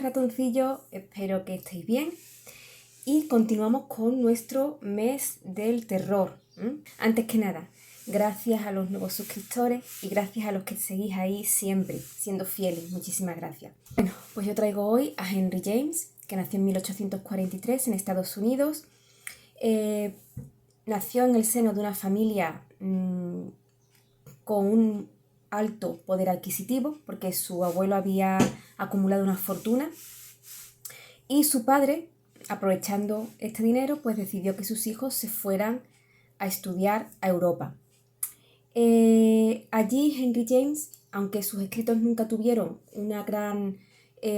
ratoncillos, espero que estéis bien y continuamos con nuestro mes del terror. Antes que nada, gracias a los nuevos suscriptores y gracias a los que seguís ahí siempre, siendo fieles, muchísimas gracias. Bueno, pues yo traigo hoy a Henry James, que nació en 1843 en Estados Unidos. Nació en el seno de una familia con un alto poder adquisitivo, porque su abuelo había acumulado una fortuna y su padre, aprovechando este dinero, pues decidió que sus hijos se fueran a estudiar a Europa. Allí Henry James, aunque sus escritos nunca tuvieron una gran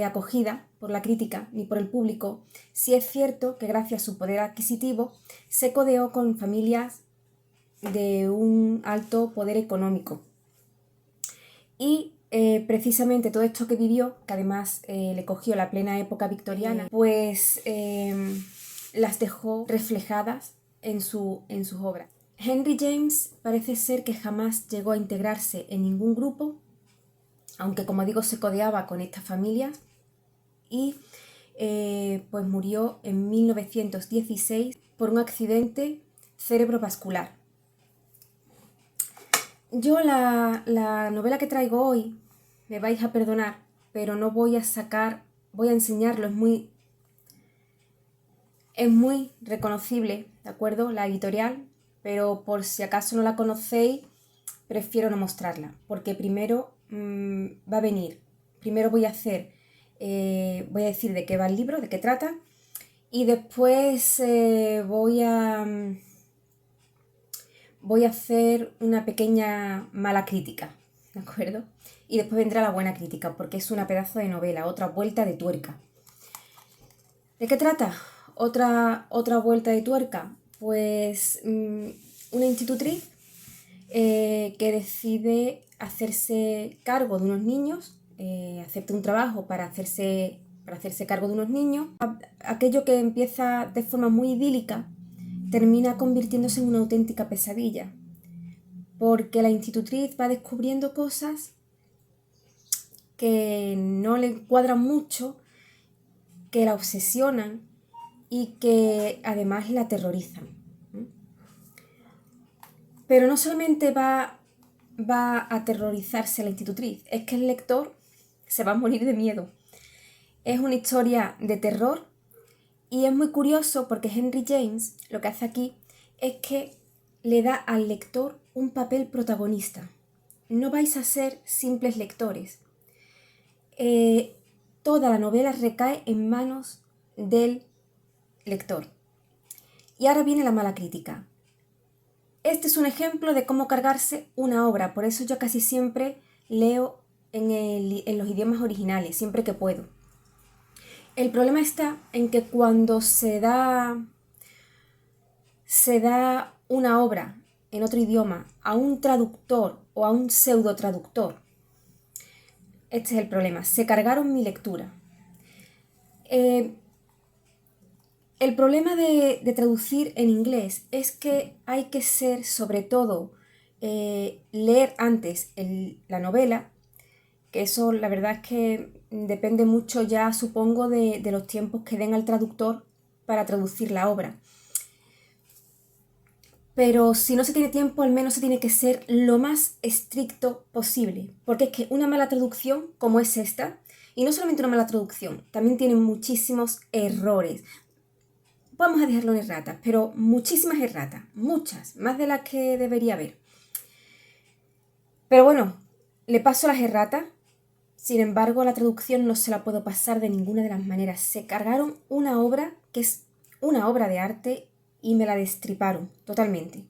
acogida por la crítica ni por el público, sí es cierto que gracias a su poder adquisitivo se codeó con familias de un alto poder económico. Y precisamente todo esto que vivió, que además le cogió la plena época victoriana, pues las dejó reflejadas en sus obras. Henry James parece ser que jamás llegó a integrarse en ningún grupo, aunque como digo se codeaba con estas familias, y pues murió en 1916 por un accidente cerebrovascular. Yo la novela que traigo hoy, me vais a perdonar, pero no voy a enseñarlo, es muy reconocible, ¿de acuerdo? La editorial, pero por si acaso no la conocéis, prefiero no mostrarla, porque primero va a venir, primero voy a decir de qué va el libro, de qué trata, y después voy a hacer una pequeña mala crítica, ¿de acuerdo? Y después vendrá la buena crítica, porque es una pedazo de novela, otra vuelta de tuerca. ¿De qué trata? Otra vuelta de tuerca. Pues una institutriz que decide hacerse cargo de unos niños, acepta un trabajo para hacerse cargo de unos niños. Aquello que empieza de forma muy idílica termina convirtiéndose en una auténtica pesadilla, porque la institutriz va descubriendo cosas que no le cuadran mucho, que la obsesionan y que además la aterrorizan. Pero no solamente va a aterrorizarse a la institutriz, es que el lector se va a morir de miedo. Es una historia de terror y es muy curioso porque Henry James lo que hace aquí es que le da al lector un papel protagonista. No vais a ser simples lectores. Toda la novela recae en manos del lector. Y ahora viene la mala crítica. Este es un ejemplo de cómo cargarse una obra, por eso yo casi siempre leo en los idiomas originales, siempre que puedo. El problema está en que cuando se da una obra en otro idioma a un traductor o a un pseudo traductor, este es el problema, se cargaron mi lectura. El problema de traducir en inglés es que hay que ser, sobre todo, leer antes la novela, que eso la verdad es que depende mucho ya, supongo, de los tiempos que den al traductor para traducir la obra. Pero si no se tiene tiempo, al menos se tiene que ser lo más estricto posible, porque es que una mala traducción como es esta, y no solamente una mala traducción, también tiene muchísimos errores. Vamos a dejarlo en erratas, pero muchísimas erratas, muchas, más de las que debería haber. Pero bueno, le paso las erratas, sin embargo la traducción no se la puedo pasar de ninguna de las maneras. Se cargaron una obra que es una obra de arte y me la destriparon totalmente.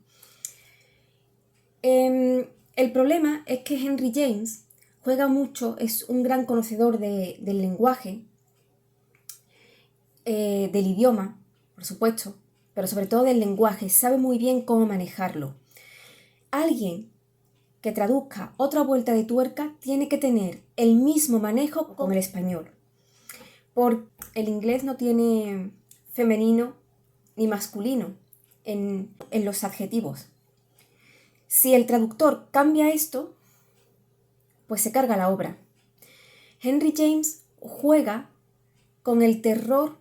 El problema es que Henry James juega mucho, es un gran conocedor del lenguaje, del idioma, por supuesto, pero sobre todo del lenguaje, sabe muy bien cómo manejarlo. Alguien que traduzca otra vuelta de tuerca tiene que tener el mismo manejo con el español. Porque el inglés no tiene femenino ni masculino en los adjetivos. Si el traductor cambia esto, pues se carga la obra. Henry James juega con el terror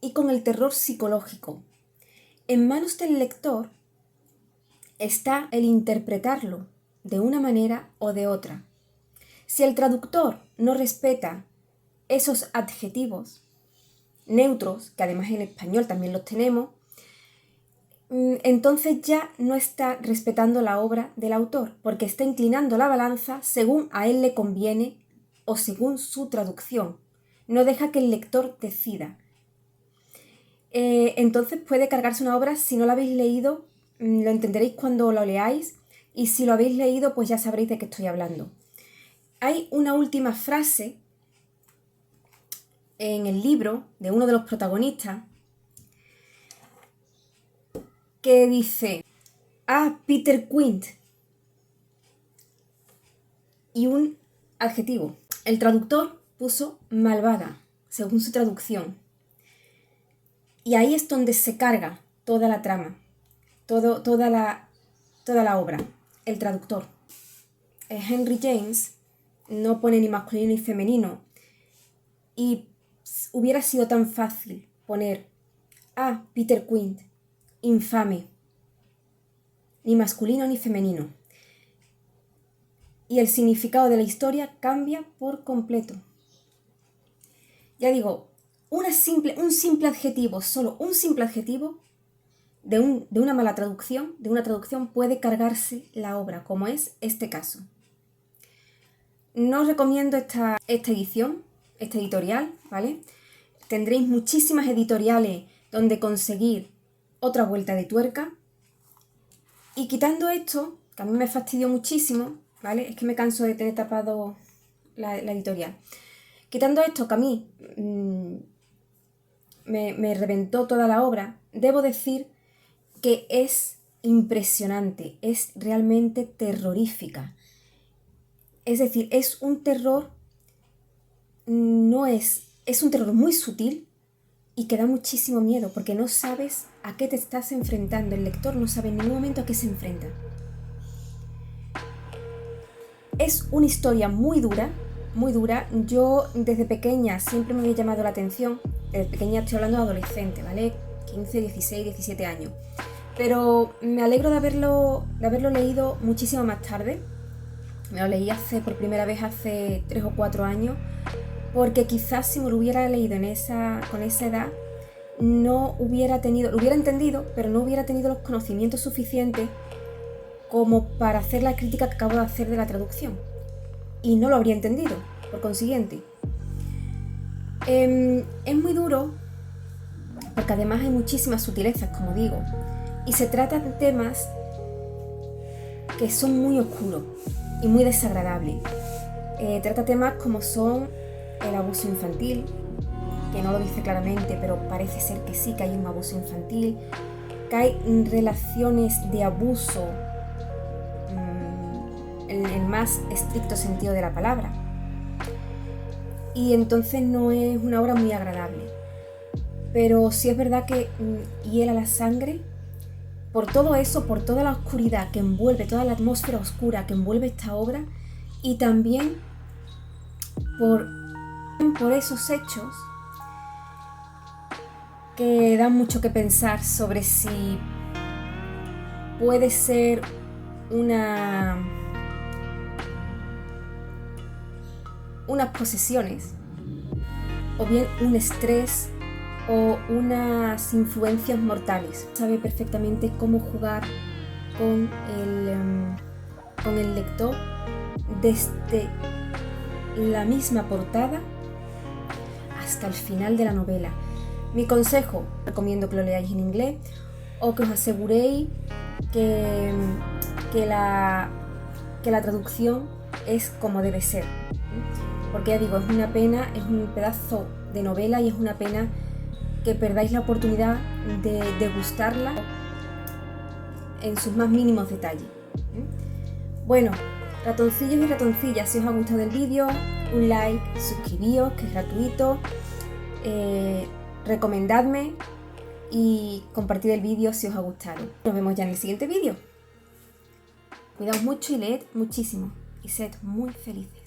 y con el terror psicológico. En manos del lector está el interpretarlo de una manera o de otra. Si el traductor no respeta esos adjetivos neutros, que además en español también los tenemos, entonces ya no está respetando la obra del autor, porque está inclinando la balanza según a él le conviene o según su traducción. No deja que el lector decida. Entonces puede cargarse una obra, si no la habéis leído, lo entenderéis cuando lo leáis, y si lo habéis leído, pues ya sabréis de qué estoy hablando. Hay una última frase en el libro de uno de los protagonistas que dice: Peter Quint, y un adjetivo. El traductor puso malvada, según su traducción. Y ahí es donde se carga toda la trama, toda la obra, el traductor. Henry James no pone ni masculino ni femenino, y hubiera sido tan fácil poner Peter Quint, infame, ni masculino ni femenino. Y el significado de la historia cambia por completo. Ya digo, un simple adjetivo, solo un simple adjetivo de una mala traducción, de una traducción, puede cargarse la obra, como es este caso. No os recomiendo esta edición, esta editorial, ¿vale? Tendréis muchísimas editoriales donde conseguir otra vuelta de tuerca. Y quitando esto, que a mí me fastidió muchísimo, ¿vale? Es que me canso de tener tapado la editorial. Quitando esto, que a mí me reventó toda la obra, debo decir que es impresionante, es realmente terrorífica. Es decir, es un terror, es un terror muy sutil y que da muchísimo miedo, porque no sabes a qué te estás enfrentando. El lector no sabe en ningún momento a qué se enfrenta. Es una historia muy dura, muy dura. Yo desde pequeña siempre me había llamado la atención. Desde pequeña estoy hablando de adolescente, ¿vale? 15, 16, 17 años. Pero me alegro de haberlo leído muchísimo más tarde. Me lo leí por primera vez hace 3 o 4 años, porque quizás si me lo hubiera leído con esa edad, lo hubiera entendido, pero no hubiera tenido los conocimientos suficientes como para hacer la crítica que acabo de hacer de la traducción. Y no lo habría entendido, por consiguiente. Es muy duro, porque además hay muchísimas sutilezas, como digo, y se tratan de temas que son muy oscuros y muy desagradables. Trata temas como son el abuso infantil, que no lo dice claramente, pero parece ser que sí, que hay un abuso infantil, que hay relaciones de abuso en el más estricto sentido de la palabra. Y entonces no es una obra muy agradable. Pero sí es verdad que hiela la sangre por todo eso, por toda la oscuridad que envuelve, toda la atmósfera oscura que envuelve esta obra, y también por esos hechos que dan mucho que pensar sobre si puede ser unas posesiones, o bien un estrés, o unas influencias mortales. Sabe perfectamente cómo jugar con el lector desde la misma portada hasta el final de la novela. Mi consejo, recomiendo que lo leáis en inglés, o que os aseguréis que la traducción es como debe ser, porque ya digo, es una pena, es un pedazo de novela y es una pena que perdáis la oportunidad de degustarla en sus más mínimos detalles. Bueno, ratoncillos y ratoncillas, si os ha gustado el vídeo, un like, suscribíos, que es gratuito, recomendadme y compartid el vídeo si os ha gustado. Nos vemos ya en el siguiente vídeo. Cuidaos mucho y leed muchísimo y sed muy felices.